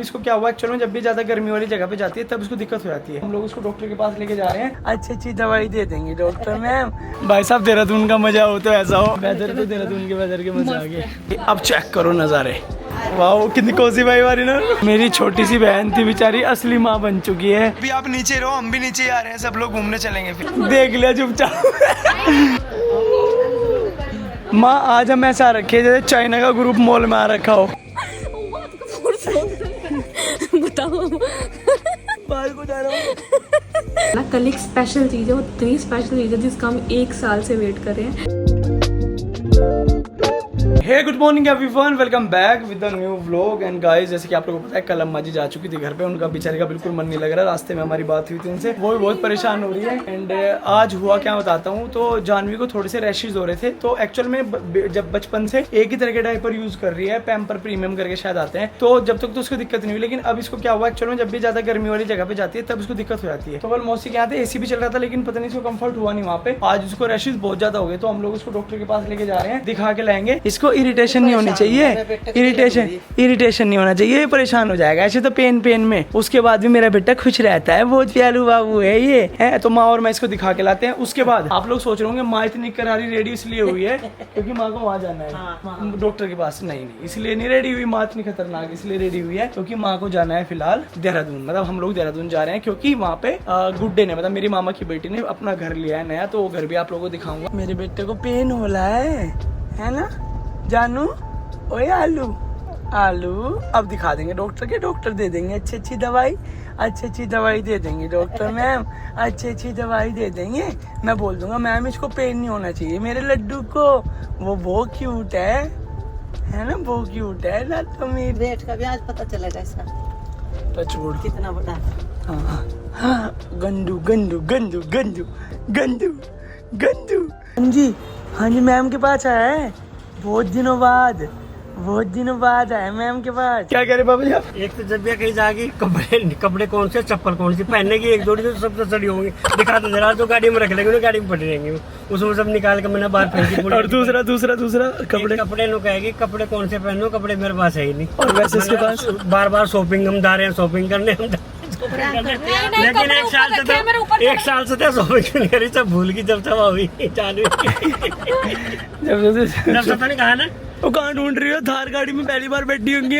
इसको क्या हुआ एक्चुअली में, जब भी ज्यादा गर्मी वाली जगह पे जाती है तब इसको दिक्कत हो जाती है। हम लोग इसको डॉक्टर के पास लेके जा रहे हैं, अच्छी दवाई दे देंगे डॉक्टर मैम। भाई साहब देहरादून का मजा हो तो ऐसा हो, वेदर तो देहरादून के वेदर के मजा आ गए। अब चेक करो नजारे, वाह कितनी कोसी भाई वाली ना। मेरी छोटी सी बहन थी बेचारी असली माँ बन चुकी है। अभी आप नीचे रहो, हम भी नीचे आ रहे हैं, सब लोग घूमने चलेंगे फिर। देख लिया चुपचाप। माँ आज हम ऐसा रखे जैसे चाइना का ग्रुप मॉल में आ रखा हो। बताओ बाल को जा रहा हूँ ना, कल एक स्पेशल चीज़ है, वो इतनी स्पेशल चीज़ है जिसका हम 1 साल से वेट कर रहे हैं। Hey good morning everyone, welcome back with the new vlog. And guys जैसे कि आप लोगों को पता है कल अम्मा जी जा चुकी थी घर पे, उनका बेचारे का बिल्कुल मन नहीं लग रहा। रास्ते में हमारी बात हुई थी उनसे, वो भी बहुत परेशान हो रही है। एंड आज हुआ क्या बताता हूँ। तो जानवी को थोड़े से रैशेज हो रहे थे, तो एक्चुअल में जब बचपन से एक ही तरह के डायपर यूज कर रही है, पैम्पर प्रीमियम करके शायद आते हैं, तो जब तक तो उसको दिक्कत नहीं हुई। लेकिन अब इसको क्या हुआ एक्चुअल में, जब भी ज्यादा गर्मी वाली जगह पे जाती है तब उसको दिक्कत हो जाती है। तो कल मौसी के यहाँ एसी भी चल रहा था, लेकिन पता नहीं इसको कंफर्ट हुआ नहीं वहाँ पे। आज उसको रैशेज बहुत ज्यादा हो गए, तो हम लोग उसको डॉक्टर के पास लेके जा रहे हैं, दिखा के लाएंगे। इसको इरिटेशन नहीं होनी चाहिए, इरिटेशन नहीं होना चाहिए, परेशान हो जाएगा ऐसे तो पेन में। उसके बाद भी मेरा बेटा खुश रहता है, बहुत प्यालू बाबू है ये है। तो माँ और मैं इसको दिखा के लाते हैं। उसके बाद आप लोग सोच रहे होंगे माँ इतनी करारी रेडी इसलिए हुई है क्योंकि माँ को वहाँ जाना है डॉक्टर के पास। नहीं इसलिए नहीं रेडी हुई माँ इतनी खतरनाक, इसलिए रेडी हुई है क्योंकि माँ को जाना है फिलहाल देहरादून। मतलब हम लोग देहरादून जा रहे हैं क्योंकि वहाँ पे गुड्डे ने, मतलब मेरी मामा की बेटी ने अपना घर लिया है नया, तो वो घर भी आप लोगों को दिखाऊंगा। मेरे बेटे को पेन हो रहा है ना जानू? ओए आलू अब दिखा देंगे डॉक्टर के, डॉक्टर दे देंगे अच्छी दवाई दे देंगे डॉक्टर मैम, अच्छी दवाई दे देंगे। मैं बोल दूंगा मैम इसको पेन नहीं होना चाहिए मेरे लड्डू को, वो बहुत क्यूट है ना, बहुत क्यूट है ना। तो मेरे वेट का भी आज पता चलेगा इसका, तो छोड़ कितना बड़ा है। हाँ गंदू हाँ जी मैम के पास आया है बहुत दिनों बाद आए मैम के पास। क्या कह रहे बाबू जी आप? एक तो जब भी कहीं जाएगी कपड़े कौन से, चप्पल कौन सी पहनने की, एक जोड़ी तो सब तो चढ़ी होंगी, दिखा दो जरा, तो गाड़ी में रख लेंगे, तो गाड़ी में पड़ी रहेंगे, उसमें सब निकाल के मैंने बाहर फेंकी। और दूसरा कपड़े नो कहेगी कपड़े कौन से पहनो, कपड़े मेरे पास है ही नहीं। और वैसे इसके पास बार शॉपिंग हम जा रहे हैं, शॉपिंग करने हम लेकिन एक साल से तो शॉपिंग नहीं करी, सब भूल गई जब हुई चालू। जब नहीं कहा ना वो कहाँ ढूंढ रही हो, थार गाड़ी में पहली बार बैठी होंगी।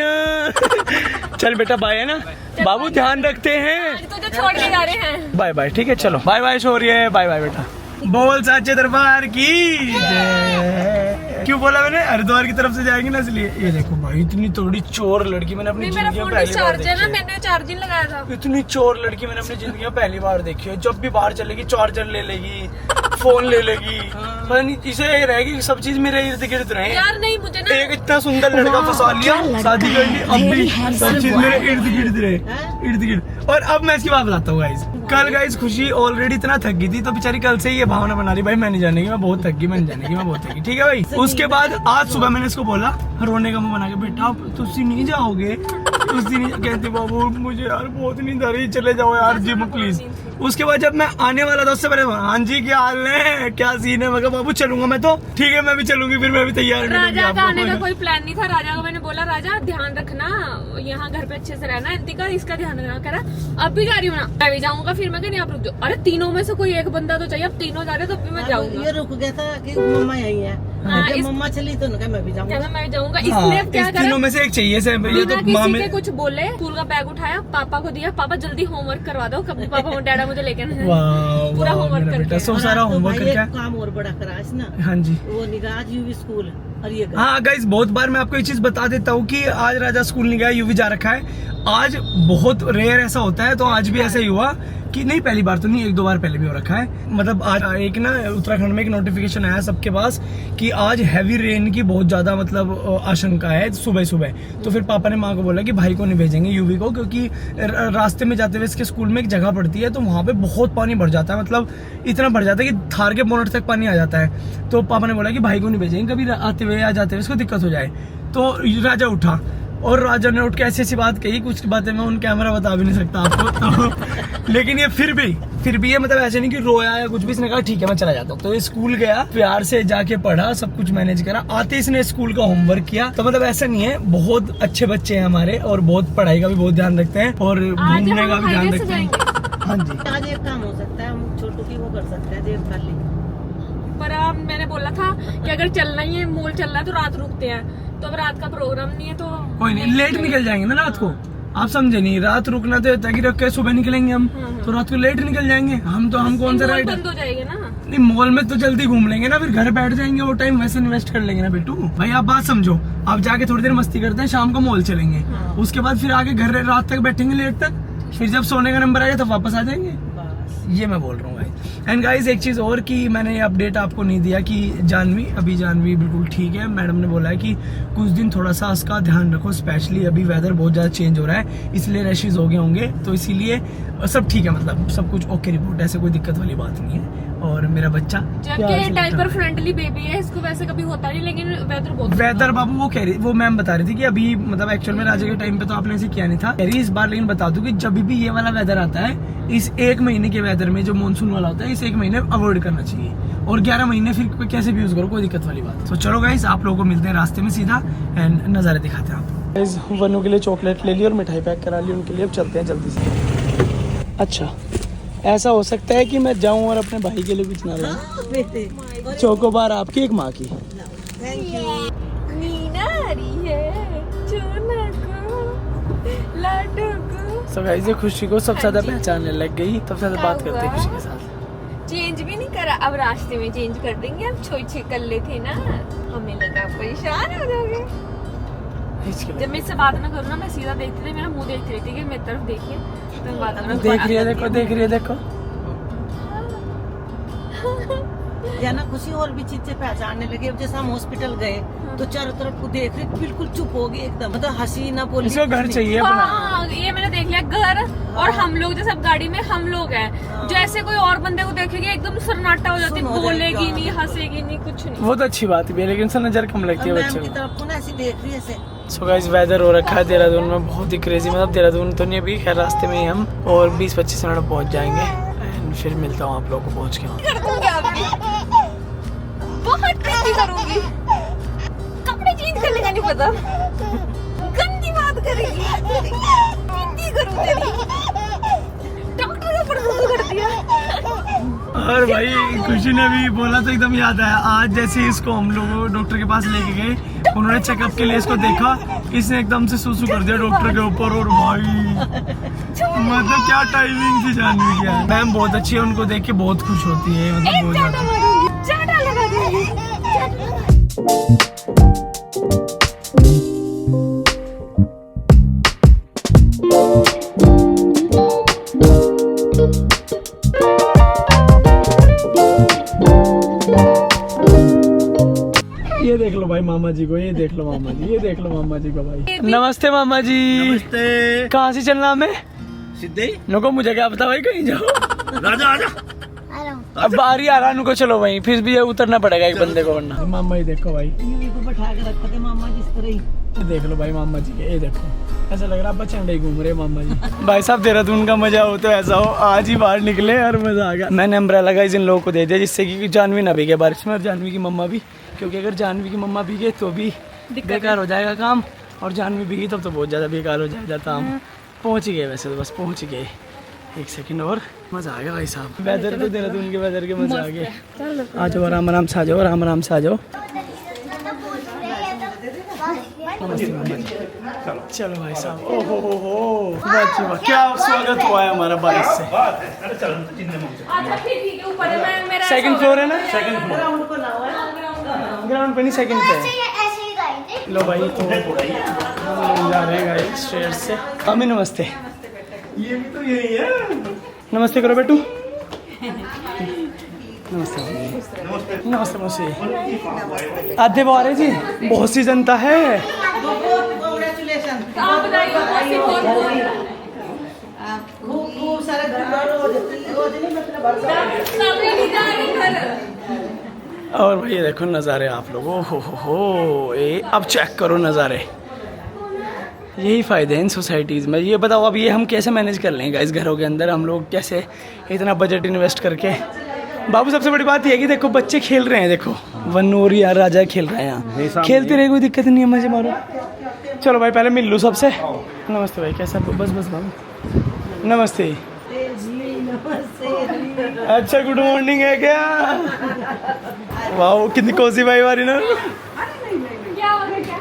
चल बेटा बाय है ना बाबू, ध्यान रखते हैं, तुझे छोड़ के जा रहे हैं। बाय बाय, ठीक है चलो बाय सो रही है, बाय बेटा। बोल सच्चे दरबार की जय। क्यों बोला मैंने, हरिद्वार की तरफ से जाएंगे ना इसलिए। ये देखो भाई इतनी थोड़ी चोर लड़की मैंने अपनी जिंदगी में पहली बार देखी है। मैंने चार्जिंग लगाया था। इतनी चोर लड़की मैंने अपनी जिंदगी में पहली बार देखी है। जब भी बाहर चलेगी चार्जर ले लेगी, फोन ले लेगी, पता नहीं इसे रहेगी सब चीज मेरे इर्द गिर्द रहे। यार नहीं मुझे ना, एक इतना सुंदर लड़का फंसा लिया, शादी कर ली, अब भी सब चीज मेरे इर्द गिर्द। और अब मैं इसकी बात बताता हूँ गाइस। कल गाइस खुशी ऑलरेडी इतना थक गई थी, तो बेचारी कल से ये भावना बना रही भाई मैं नहीं जाने की, मैं बहुत थक गई, मैं नहीं जाने की, मैं बहुत थक गई। ठीक है भाई। उसके बाद आज सुबह मैंने इसको बोला रोने का मुंह बना के, बेटा तुसी नहीं जाओगे, तुसी नहीं। कहती बाबू मुझे यार बहुत नींद आ रही, चले जाओ यार जिम प्लीज। उसके बाद जब मैं आने वाला था उससे पहले हाँ जी क्या हाल है, क्या सीन है, मैं कहा बाबू चलूंगा मैं तो। ठीक है मैं भी चलूंगी, फिर मैं भी तैयार। राजा का आने का कोई प्लान नहीं था। राजा को मैंने बोला राजा ध्यान रखना, यहाँ घर पे अच्छे से रहना, इंतिका इसका ध्यान रखना। कह रहा अब भी जा रही हूँ ना, मैं भी जाऊंगा। फिर मैं कहनी आप रुक जाओ, अरे तीनों में से कोई एक बंदा तो चाहिए, अब तीनों जा रहे तो भी मैं जाऊंगा। ये रुक गया था कि मम्मा यही है, मम्मा चली तो मैं भी जाऊंगा, मैं जाऊंगा। इसलिए क्या करा, तीनों में से एक चाहिए से बिना किसी के कुछ बोले स्कूल का बैग उठाया, पापा को दिया, पापा जल्दी होमवर्क करवा दो, कभी पापा डैडा मुझे लेके पूरा होमवर्क करके। सारा होमवर्क करके काम और बड़ा करा ना। हाँ जी वो निराज यूवी स्कूल। और ये हाँ गाइस बहुत बार मैं आपको एक चीज बता देता हूँ कि आज राजा स्कूल नहीं गया, यूवी जा रखा है। आज बहुत रेयर ऐसा होता है, तो आज भी ऐसा ही हुआ कि नहीं, पहली बार तो नहीं, 1-2 बार पहले भी हो रखा है। मतलब आज एक ना उत्तराखंड में एक नोटिफिकेशन आया सबके पास कि आज हैवी रेन की बहुत ज्यादा मतलब आशंका है सुबह। तो फिर पापा ने माँ को बोला कि भाई को नहीं भेजेंगे यूवी को, क्योंकि रास्ते में जाते हुए इसके स्कूल में एक जगह पड़ती है, तो वहाँ पे बहुत पानी भर जाता है, मतलब इतना भर जाता है कि थार के बोनट तक पानी आ जाता है। तो पापा ने बोला कि भाई को नहीं भेजेंगे, कभी आते हुए या जाते हुए इसको दिक्कत हो जाए। तो राजा उठा, और राजा ने उठ के ऐसी बात कही, कुछ बातें मैं उन कैमरा बता भी नहीं सकता आपको तो लेकिन ये फिर भी ये मतलब ऐसे नहीं कि रोया या कुछ भी, इसने कहा ठीक है मैं चला जाता हूँ। तो ये स्कूल गया, प्यार से जाके पढ़ा, सब कुछ मैनेज करा, आते इसने स्कूल का होमवर्क किया। तो मतलब ऐसा नहीं है, बहुत अच्छे बच्चे हैं हमारे और बहुत पढ़ाई का भी बहुत ध्यान रखते हैं और घूमने का भी ध्यान रखते हैं। हाँ जी, आज एक काम हो सकता है, हम छोटू की वो कर सकते हैं, जेब खाली। पर अब मैंने बोला था कि अगर चलना ही है, मॉल चलना है तो रात रुकते हैं, तो अब रात का प्रोग्राम नहीं है तो कोई नहीं, लेट निकल जाएंगे ना रात को, आप समझे नहीं, रात रुकना तो होता है कि रख के सुबह निकलेंगे हम, तो रात को लेट निकल जाएंगे हम। तो हम कौन सा राइड बंद हो जाएगा ना, नहीं मॉल में तो जल्दी घूम लेंगे ना, फिर घर बैठ जाएंगे, वो टाइम वैसे इन्वेस्ट कर लेंगे ना बेटू। भाई आप बात समझो, आप जाके थोड़ी देर मस्ती करते हैं, शाम को मॉल चलेंगे, उसके बाद फिर आगे घर रात तक बैठेंगे लेट तक, फिर जब सोने का नंबर आएगा तब वापस आ जाएंगे। ये मैं बोल रहा हूँ गाइस। एंड गाइस एक चीज और कि मैंने ये अपडेट आपको नहीं दिया कि जानवी बिल्कुल ठीक है। मैडम ने बोला है कि कुछ दिन थोड़ा सा उसका ध्यान रखो, स्पेशली अभी वेदर बहुत ज्यादा चेंज हो रहा है, इसलिए रैशेज हो गए होंगे, तो इसीलिए सब ठीक है, मतलब सब कुछ ओके रिपोर्ट, ऐसे कोई दिक्कत वाली बात नहीं है। और मेरा बच्चा जबकि डायपर फ्रेंडली बेबी है, इसको वैसे कभी होता नहीं, लेकिन वेदर बाबू वो कह रही, वो मैम बता रही थी कि अभी मतलब एक्चुअल में राजा के टाइम पे तो आपने ऐसे किया नहीं था, कह रही इस बार लेकिन बता दूं कि जब भी ये वाला वेदर आता है, इस एक महीने के वेदर में जो मानसून वाला होता है, इस एक महीने अवॉइड करना चाहिए, और 11 महीने फिर कैसे भी यूज करो, कोई दिक्कत वाली बात। तो चलो गाइस, आप लोगों को मिलते हैं रास्ते में सीधा एंड नजारे दिखाते हैं आपको। वनु के लिए चॉकलेट ले ली और मिठाई पैक करा ली उनके लिए, अब चलते हैं जल्दी से। अच्छा ऐसा हो सकता है कि मैं जाऊं और अपने भाई के लिए कुछ ना लाऊं? चोकोबार आपकी, एक माँ की। So guys, ये खुशी को सबसे ज्यादा पहचानने लग गई, सबसे ज्यादा बात करते हैं खुशी के साथ। चेंज भी नहीं करा, अब रास्ते में चेंज कर देंगे, अब छोई कर लेते ना, हमें लगा परेशान हो जाओगे। जब मैं इससे बात ना करूँ ना, मैं सीधा देखती थी, मेरा मुंह देखती रहती कि मेरी तरफ देखिए, तो बात करना। देख रही है देखो या ना खुशी और भी चीज से पहचानने लगे। अब जैसे हम हॉस्पिटल गए तो चारों तरफ को देख रहे, बिल्कुल चुप हो गई एकदम, मतलब हंसी ना बोली। इसको घर चाहिए अपना। हाँ, ये मैंने देख लिया घर, और हम लोग जैसे अब गाड़ी में हम लोग हैं, जैसे कोई और बंदे को देखेगी एकदम सन्नाटा हो जाती, बोलेगी नहीं, हंसेगी नहीं, कुछ नहीं। वो तो अच्छी बात है, लेकिन सर नजर कम लगती है बच्चे की तरफ को ना ऐसी देख रही है। सो गाइस वेदर हो रखा है देहरादून में बहुत ही क्रेजी, मतलब देहरादून तो नहीं, अभी खैर रास्ते में ही हम, और 20-25 मिनट पहुंच जाएंगे एंड फिर मिलता हूँ आप लोगों को पहुंच के। बहुत टेस्टी करूंगी, कपड़े चेंज करने का नहीं पता, गंदी बात करेगी, हिंदी करूं तेरी, डॉक्टर का प्रदूषण कर दिया। और भाई खुशी ने भी बोला तो एकदम याद आया, आज जैसे इसको हम लोग डॉक्टर के पास लेके गए, उन्होंने चेकअप के लिए इसको देखा, इसने एकदम से सुसु कर दिया डॉक्टर के ऊपर, और भाई मतलब क्या टाइमिंग थी जानवी की। मैम बहुत अच्छी है, उनको देख के बहुत खुश होती है, मतलब बहुत ज्यादा। ये देख लो भाई मामा जी को, ये देख लो मामा जी, ये देख लो मामा जी को भाई। नमस्ते मामा जी। नमस्ते। कहाँ से चलना हमें? सीधे नको मुझे क्या पता भाई, कहीं जाओ। राजा आजा। अब बारी आ रहा, नुको चलो वहीं, फिर भी ये उतरना पड़ेगा एक बंदे को, वरना। मामा जी देखो भाई, बैठा के रखते थे मामा जिस तरह ही। ये देख लो भाई मामा जी के, ये देखो ऐसा लग रहा है बचंडे घूम रहे मामा जी। भाई साहब देहरादून का मजा हो तो ऐसा हो, आज ही बाहर निकले और मजा आ गया। मैंने अम्ब्रेला गाइस इन लोगों को दे दिया, जिससे कि जानवी ना भीगे बारिश में, और जानवी की मम्मा भी, क्योंकि अगर जानवी की मम्मा भीगे तो भी बेकार हो जाएगा काम, और जानवी भीगी तब तो बहुत ज़्यादा बेकार हो जाएगा काम। पहुँच ही गए वैसे तो, बस पहुँच ही गए, एक सेकंड और। मजा आ गया भाई साहब, वेदर तो देहरादून के वेदर के मजा आ गए। आ जाओ आराम से आ जाओ, आराम से आ जाओ। चलो भाई साहब, ओहो क्या स्वागत हुआ है हमारा बारिश से। सेकंड फ्लोर है ना? सेकंड फ्लोर, ग्राउंड पे नहीं, सेकंड पे है। लो भाई तो हम जा रहे हैं स्टेयर से। अमी नमस्ते। ये भी तो यही है, नमस्ते करो बेटू। नमस्ते नमस्ते नमस्ते। आधे बारे जी, बहुत सी जनता है। खूब सारे और भाई ये देखो नज़ारे आप लोगों हो, ए अब चेक करो नज़ारे। यही फ़ायदे हैं इन सोसाइटीज़ में। ये बताओ अब ये हम कैसे मैनेज कर लेंगे इस घरों के अंदर, हम लोग कैसे इतना बजट इन्वेस्ट करके। बाबू सबसे बड़ी बात ये है कि देखो बच्चे खेल रहे हैं, देखो वन्नू और यार राजा खेल रहे हैं यहाँ, खेलते रहे कोई दिक्कत नहीं है, मजे मारो। चलो भाई पहले मिल लूँ सबसे। नमस्ते भाई, कैसा बस बस बाबू नमस्ते। अच्छा गुड मॉर्निंग है क्या? वाह कितनी कोसी भाई वाली ना। क्या हो रहा है क्या?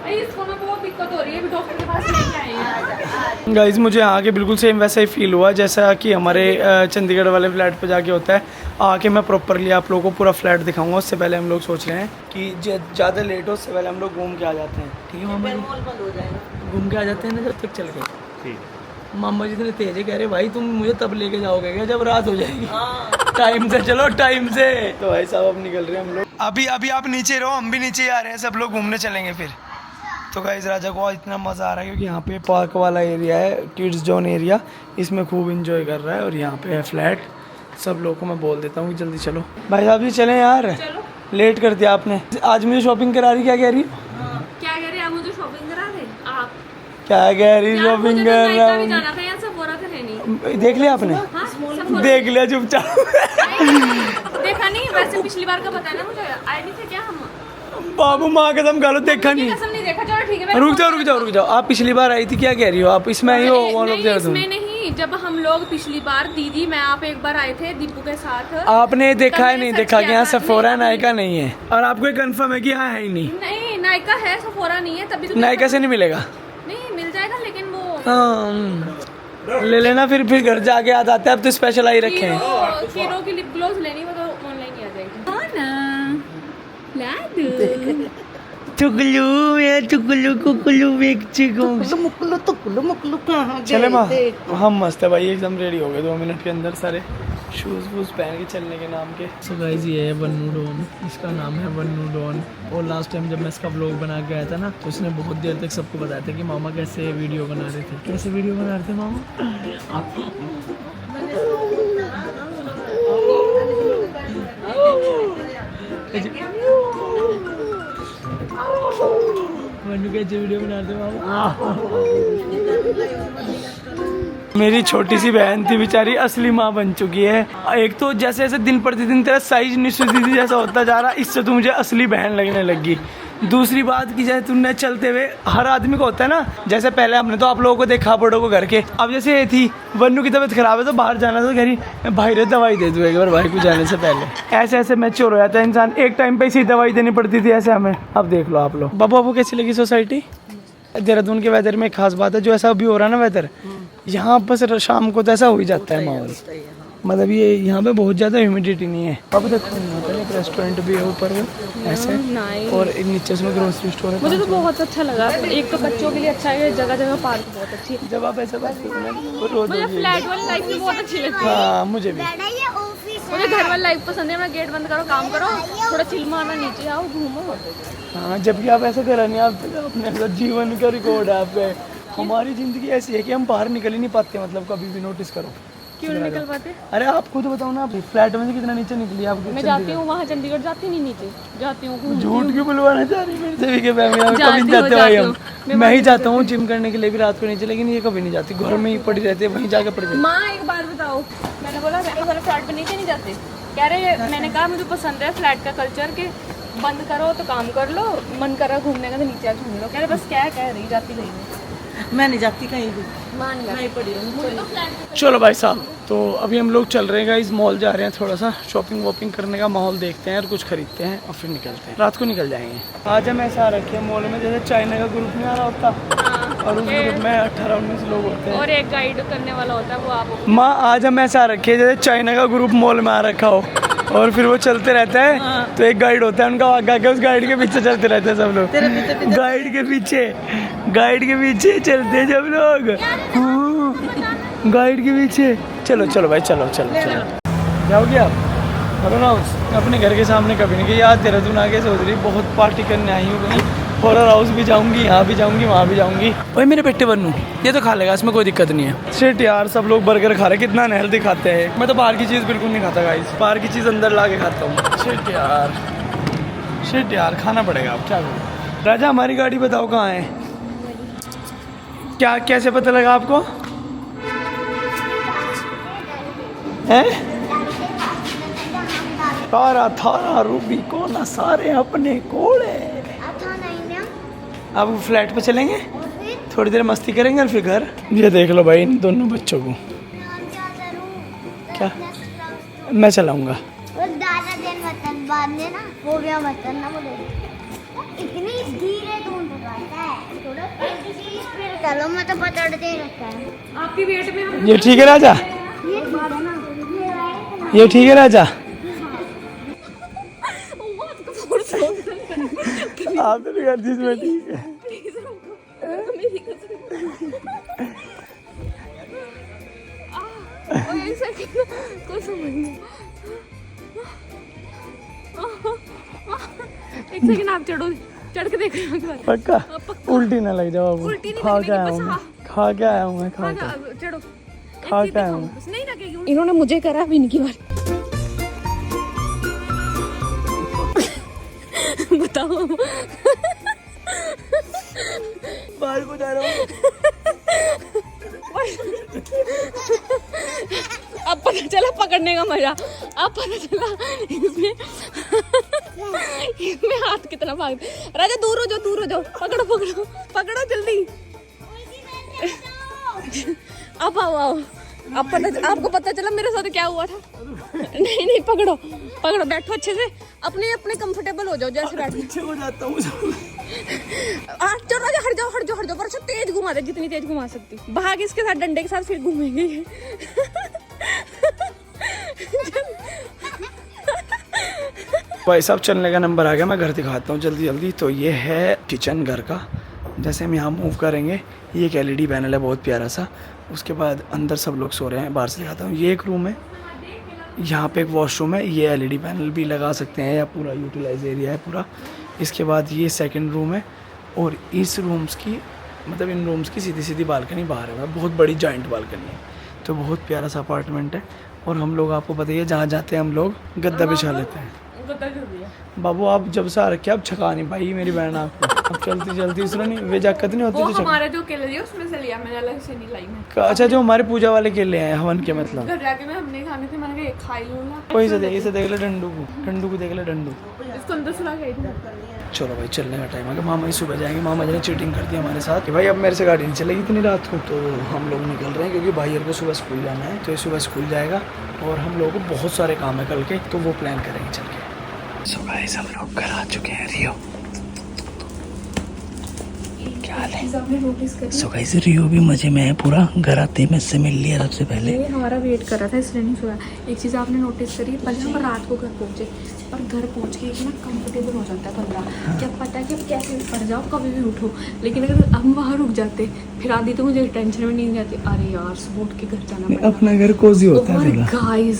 अरे इसको ना बहुत दिक्कत हो रही है, डॉक्टर के पास लेके आएंगे। गाइज मुझे यहाँ के बिल्कुल सेम वैसा ही फील हुआ जैसा कि हमारे चंडीगढ़ वाले फ्लैट पे जाके होता है। आके मैं प्रॉपरली आप लोगों को पूरा फ्लैट दिखाऊंगा। उससे पहले हम लोग सोच रहे हैं कि ज़्यादा लेट हो, उससे पहले हम लोग घूम के आ जाते हैं। ठीक है मामा जी, घूम के आ जाते हैं ना जब तक चल के। ठीक है मामा जी इतने तेज है, कह रहे भाई तुम मुझे तब लेके जाओगे क्या जब रात हो जाएगी। टाइम से चलो, टाइम से। तो भाई साहब अब निकल रहे हैं हम लोग। अभी आप नीचे रहो, हम भी नीचे ही आ रहे हैं, सब लोग घूमने चलेंगे फिर। तो गाइस राजा को आज इतना मज़ा आ रहा है क्योंकि यहाँ पे पार्क वाला एरिया है, किड्स जोन एरिया, इसमें खूब इंजॉय कर रहा है। और यहाँ पे है फ्लैट। सब लोगों को मैं बोल देता हूँ कि जल्दी चलो भाई साहब, जी चलें यार, लेट कर दिया आपने। आज मुझे शॉपिंग करा रही, क्या कह रही? क्या कह रहे हैं आप? मुझे शॉपिंग करा रहे आप? क्या कह रही? शॉपिंग कर रहा हूँ। जाना था यार, सब बोरा था नहीं। देख लिया आपने? हाँ, सब देख लिया चुपचाप। देखा नहीं? वैसे पिछली बार का पता है ना मुझे, आए नहीं थे क्या हम? बाबू माँ कसम खा लो, देखा नहीं। कसम नहीं देखा। चलो ठीक है, रुक जाओ। आप पिछली बार आई थी, क्या कह रही हो आप? इसमें आई हो वो लोग? इसमें नहीं, जब हम लोग पिछली बार दीदी मैं आप एक बार आए थे दीपू के साथ। आपने देखा है? नहीं देखा कि यहाँ सेफोरा नायका नहीं है? और आपको कंफर्म है कि यहाँ है ही नहीं? नहीं नायका है, सेफोरा नहीं है। तभी तो नायका से नहीं मिलेगा? नहीं मिल जाएगा, लेकिन वो ले लेना फिर घर जाके याद आते हैं। अब तो स्पेशल आई रखे हैं। हीरो की लिप ग्लोस लेनी, वो तो ऑनलाइन ही आ जाएगी। चुगलू कुकुलू चले माँ, हम मस्त है भाई, एकदम रेडी हो गए 2 मिनट के अंदर सारे शूज़ वूज पहन के चलने के नाम के। सो गाइस ये है वन्नू डॉन, इसका नाम है वन्नू डॉन। और लास्ट टाइम जब मैं इसका व्लॉग बना के आया था ना, तो उसने बहुत देर तक सबको बताया था कि मामा कैसे वीडियो बना रहे थे। कैसे वीडियो बना रहे थे मामा? वन्नू कैसे वीडियो बना रहे थे मामा? मेरी छोटी सी बहन थी बेचारी, असली माँ बन चुकी है। एक तो जैसे जैसे दिन प्रतिदिन तेरा साइज निश्चित जैसा होता जा रहा, इससे तू मुझे असली बहन लगने लगी। दूसरी बात की जैसे तुमने चलते हुए, हर आदमी को होता है ना, जैसे पहले हमने तो आप लोगों को देखा पड़ो को घर के। अब जैसे ये थी वन्नू की तबीयत खराब है तो बाहर जाना, तो कह रही भाई रे दवाई दे दो एक बार भाई को जाने से पहले। ऐसे ऐसे मैच्योर हो जाता है इंसान। एक टाइम पे इसी दवाई देनी पड़ती थी ऐसे हमें। अब देख लो आप लोग। बाबू आपको कैसी लगी सोसाइटी? देहरादून के वेदर में एक खास बात है, जो ऐसा अभी हो रहा है ना वेदर, यहाँ बस शाम को तो ऐसा हो ही जाता है माहौल। मतलब ये यहाँ पे बहुत ज़्यादा ह्यूमिडिटी नहीं है। अब देखो एक रेस्टोरेंट भी है ऊपर ऐसे, और नीचे उसमें ग्रोसरी स्टोर है। मुझे तो बहुत अच्छा लगा। एक तो बच्चों के लिए अच्छा है, जगह जगह पार्क बहुत अच्छी है। जब आप ऐसे बात मुझे फ्लैट वाली लाइफ भी बहुत अच्छी लगती है। हाँ मुझे भी। मुझे घर वाली लाइफ पसंद है। मैं गेट बंद करो, काम करो, थोड़ा चिल मारना, नीचे आओ, घूमो। हाँ जबकि आप ऐसा करा नहीं, आप अपने जीवन का रिकॉर्ड है आप पे। हमारी ज़िंदगी ऐसी है कि हम बाहर निकल ही नहीं पाते, मतलब कभी भी नोटिस करो। क्यों नहीं निकल पाते? अरे आप खुद बताओ ना, आप फ्लैट में से कितना नीचे निकली आप? मैं जाती हूँ वहाँ, चंडीगढ़ जाती नहीं, नीचे जाती हूँ। झूठ क्यों बुलवाना चाह रही मेरे से भी? कभी जाते भाई हम, मैं ही जाता हूँ जिम करने के लिए भी रात को नीचे, लेकिन ये कभी नहीं जाती, घर में ही पड़ी रहती है, वहीं जाके पड़ी रहती है। माँ एक बार बताओ, मैंने बोला फ्लैट पे नीचे नहीं जाते, कह रहे, मैंने कहा मुझे पसंद है फ्लैट का कल्चर के, बंद करो तो काम कर लो, मन कर रहा घूमने का तो नीचे आ घूम लो। कह रहे बस क्या कह रही, जाती नहीं। मैं नहीं जाती कहीं भी, मान नहीं पड़ी हूँ। चलो भाई साहब, तो अभी हम लोग चल रहे हैं इस मॉल जा रहे हैं, थोड़ा सा शॉपिंग वॉपिंग करने का माहौल देखते हैं और कुछ खरीदते हैं और फिर निकलते हैं। रात को निकल जाएंगे। आज हम ऐसा रखे मॉल में जैसे चाइना का ग्रुप नहीं आ रहा होता, और उस ग्रुप में 18-19 लोग होते हैं और एक गाइड करने वाला होता है, वो आप। माँ आज हम ऐसा रखे जैसे चाइना का ग्रुप मॉल में आ रखा हो, और फिर वो चलते रहता है तो एक गाइड होता है उनका, आगे आगे उस गाइड के पीछे चलते रहते हैं सब लोग। गाइड के पीछे चलते हैं सब लोग, गाइड के पीछे। चलो चलो भाई, चलो चलो चलो। जाओगे आप? हॉरर हाउस अपने घर के सामने कभी नहीं गई यार। देहरादून आके सोच रही बहुत पार्टी करने आई हूँ कहीं। हॉरर हाउस भी जाऊंगी, यहाँ भी जाऊंगी, वहाँ भी जाऊंगी। भाई मेरे बेटे बनू ये तो खा लेगा, इसमें कोई दिक्कत नहीं है। शिट यार, सब लोग बर्गर खा रहे, कितना अनहेल्दी खाते हैं। मैं तो बाहर की चीज़ बिल्कुल नहीं खाता गाइस, बाहर की चीज़ अंदर ला के खाता हूँ। शिट यार, खाना पड़ेगा अब, क्या करूँ। राजा हमारी गाड़ी बताओ कहाँ है? क्या कैसे पता लगा आपको? हैं? तारा थारा रूबी को ना सारे अपने कोड़े। अब फ्लैट पे चलेंगे, थोड़ी देर मस्ती करेंगे और फिर घर। ये देख लो भाई इन दोनों बच्चों को। क्या? मैं चलाऊंगा। वो भी वतन ना बोले इतनी धीरे धुन पकड़ता है, थोड़ा स्पीड चलो, मैं तो पकड़ दे रखा है आपकी वेट में हम ये ठीक है राजा, ये ठीक है राजा। आप जिसमें ठीक है। एक सेकंड आप चढ़ के देख रहे हो पक्का उल्टी ना लग जाओ। उल्टी नहीं खा लगने के की, आया बस हूँ हाँ। खा के आया हूँ मैं खा के। चढ़ो खा के आया हूँ। नहीं लगेगी। इन्होंने मुझे करा अभी इनकी बार। बताओ बाहर को जा रहा हूँ। अब पता चला पकड़ने का मजा। अब पता चला इसमें हाथ कितना भाग। राजा दूर हो जाओ। पकड़ो पकड़ो पकड़ो जल्दी। अब आओ। अब आपको पता चला मेरे साथ क्या हुआ था। नहीं पकड़ो बैठो अच्छे से। अपने कंफर्टेबल हो जाओ जैसे बैठो। पीछे हो जाता हूँ। चलो राजा हट जाओ पर अच्छा तेज घुमा दे, जितनी तेज घुमा सकती। भाग इसके साथ डंडे के साथ फिर घूमेंगे। भाई साहब चलने का नंबर आ गया, मैं घर दिखाता हूँ जल्दी। तो ये है किचन घर का। जैसे हम यहाँ मूव करेंगे, ये एक LED पैनल है बहुत प्यारा सा। उसके बाद अंदर सब लोग सो रहे हैं, बाहर से दिखाता हूँ। ये एक रूम है, यहाँ पे एक वॉशरूम है। ये LED पैनल भी लगा सकते हैं, या पूरा यूटिलाइज एरिया है पूरा। इसके बाद ये सेकंड रूम है, और इस रूम्स की मतलब इन रूम्स की सीधी बालकनी बाहर है। बहुत बड़ी जॉइंट बालकनी है, तो बहुत प्यारा सा अपार्टमेंट है। और हम लोग आपको बताइए जहाँ जाते हैं हम लोग गद्दा बिछा लेते हैं। बाबू आप जब से आ रखे अब छका नहीं पाई मेरी बहन आपको। अब चलती इसलिए नहीं वे जाकत नहीं होती वो तो हमारे जो केले दिए उसमें से लिया मैंने, अलग से नहीं लाई मैं। अच्छा जो हमारे पूजा वाले केले हैं हवन के मतलब। घर जाके मैं हमने खाने थे, मैंने कहा एक खा ही लूंगा। कोई से देख ले डंडू को देख ले डंडू। इसको अंदर सुला गई थी। चलो भाई चलने का टाइम आ गया। मामा ही सुबह जाएंगे। मामा जी ने चीटिंग कर दी हमारे साथ कि भाई अब मेरे से गाड़ी नहीं चलेगी इतनी रात को। तो हम लोग निकल रहे हैं क्योंकि भाई को सुबह स्कूल जाना है। तो ये सुबह स्कूल जाएगा और हम लोगों को बहुत सारे काम है कल के, तो वो प्लान करेंगे चल के। सो गाइस हम लोग घर आ चुके हैं। रियो क्या हाल है? सो गाइस रियो भी मजे में है पूरा। घर आते में इससे मिल लिया सबसे पहले। ये हमारा वेट कर रहा था इसलिए नहीं सोया। एक चीज़ आपने नोटिस करी, पहले हम रात को घर पहुँचे और घर पहुँच के ना कंफर्टेबल हो जाता है बंदा। क्या पता है कि अब कैसे भी पड़ जाओ कभी भी उठो, लेकिन अगर हम वहाँ रुक जाते फिर आधी तो मुझे टेंशन में नहीं जाती। अरे यार सुबह उठ के घर जाना पड़ेगा। अपना घर कोजी होता है पूरा। गाइस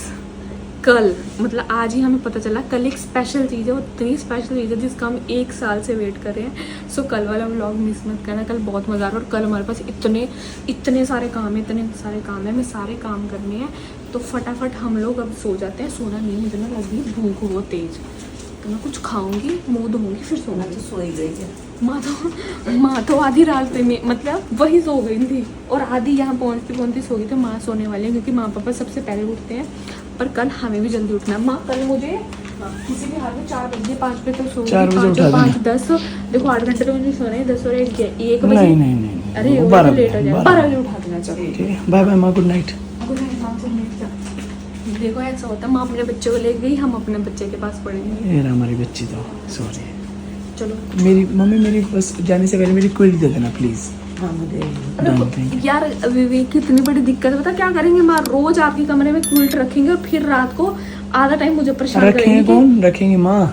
कल मतलब आज ही हमें पता चला कल एक स्पेशल चीज़ है, वो इतनी स्पेशल चीज़ है जिसका हम 1 साल से वेट कर रहे हैं। सो कल वाला व्लॉग मिस मत करना, कल बहुत मज़ा आ रहा है। और कल हमारे पास इतने सारे काम है, हमें सारे काम करने हैं। तो फटाफट हम लोग अब सो जाते हैं। सोना नहीं, मुझे ना लगी भूख बहुत तेज, तो मैं कुछ खाऊंगी, मुँह धोऊंगी, फिर सोना। तो सोई गई है माँ तो आधी रास्ते में मतलब वही सो गई थी और आधी यहाँ पहुँचती सो गई। तो माँ सोने वाली है क्योंकि माँ पापा सबसे पहले उठते हैं। पर कल हमें भी जल्दी उठना है। माँ कल मुझे किसी भी हाल में 4 बजे 5 बजे तक सो 4 बजे उठा 5 10 देखो 8 घंटे तो मुझे सोना है। 10 और 1 बजे नहीं अरे वो 12 लेट हो जाए 12 बजे उठा देना। चलो ठीक है बाय बाय माँ गुड नाइट। देखो ऐसा होता है, माँ अपने बच्चे को ले गई, हम अपने बच्चे के पास पढ़ेंगे। ये हमारी बच्ची तो सॉरी। चलो मेरी मम्मी मेरी बस जाने से पहले मेरी क्विल्ट दे देना प्लीज। यार विवेक की इतनी बड़ी दिक्कत है, पता क्या करेंगे? माँ रोज आपके कमरे में क्विल्ट रखेंगे और फिर रात को आधा टाइम मुझे परेशान करेंगे। कौन रखेंगे? माँ।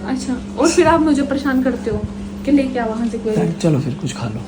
अच्छा और फिर आप मुझे परेशान करते हो कि लेके आ वहाँ से क्विल्ट। चलो फिर कुछ खा लो।